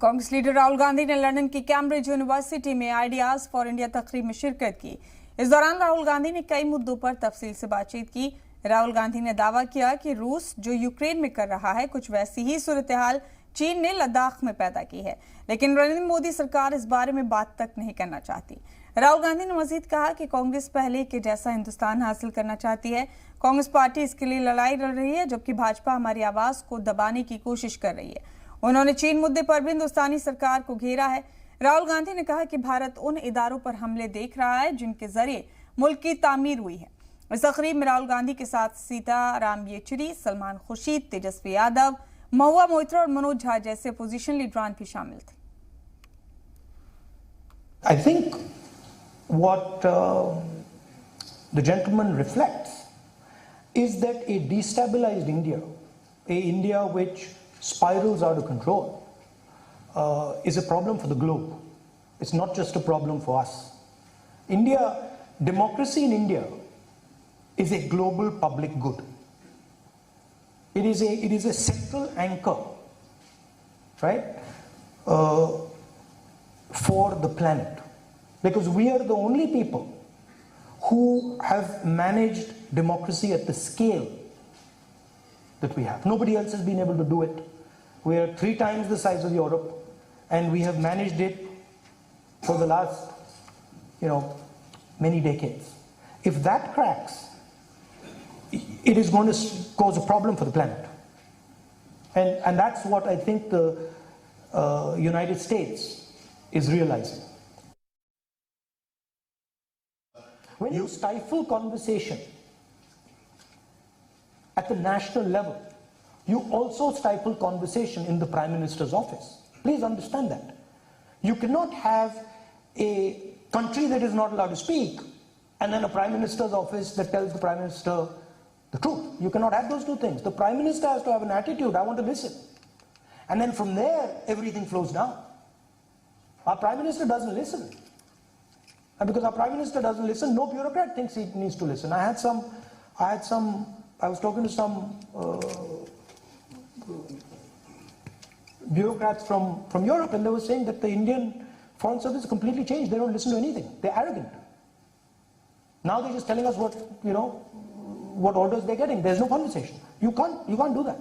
Congress leader Rahul Gandhi ने London की Cambridge university में आइडियाज फॉर इंडिया तकरीब में शिरकत की। इस दौरान राहुल गांधी ने कई मुद्दों पर तफसील से बातचीत की। राहुल गांधी ने दावा किया कि रूस जो यूक्रेन में कर रहा है, कुछ वैसी ही सूरत हाल चीन ने लद्दाख में पैदा की है, लेकिन नरेंद्र मोदी सरकार इस बारे में बात तक नहीं करना चाहती। राहुल गांधी ने मजीद कहा कि कांग्रेस पहले के जैसा हिंदुस्तान हासिल करना चाहती है। कांग्रेस पार्टी इसके लिए लड़ाई लड़ रही है, जबकि भाजपा हमारी आवाज को दबाने की कोशिश कर रही है। उन्होंने चीन मुद्दे पर भी हिंदुस्तानी सरकार को घेरा है। राहुल गांधी ने कहा कि भारत उन इदारों पर हमले देख रहा है जिनके जरिए मुल्क की तामीर हुई है। इस तकरीब में राहुल गांधी के साथ सीताराम येचुरी, सलमान खुर्शीद, तेजस्वी यादव, महुआ मोइत्रा और मनोज झा जैसे अपोजिशन लीडरान भी शामिल थे। I think what the gentleman reflects is that a destabilized India, a India which spirals out of control, is a problem for the globe. It's not just a problem for us. Democracy in India is a global public good. It is a central anchor, right, for the planet, because we are the only people who have managed democracy at the scale that we have. Nobody else has been able to do it. We are 3 times the size of Europe, and we have managed it for the last, many decades. If that cracks, it is going to cause a problem for the planet. And that's what I think the United States is realizing. When you stifle conversation at the national level, you also stifle conversation in the Prime Minister's office. Please understand that. You cannot have a country that is not allowed to speak and then a Prime Minister's office that tells the Prime Minister the truth. You cannot have those two things. The Prime Minister has to have an attitude, I want to listen. And then from there, everything flows down. Our Prime Minister doesn't listen. And because our Prime Minister doesn't listen, no bureaucrat thinks he needs to listen. I was talking to some bureaucrats from Europe, and they were saying that the Indian Foreign Service is completely changed. They don't listen to anything. They're arrogant. Now they're just telling us what orders they're getting. There's no conversation. You can't do that.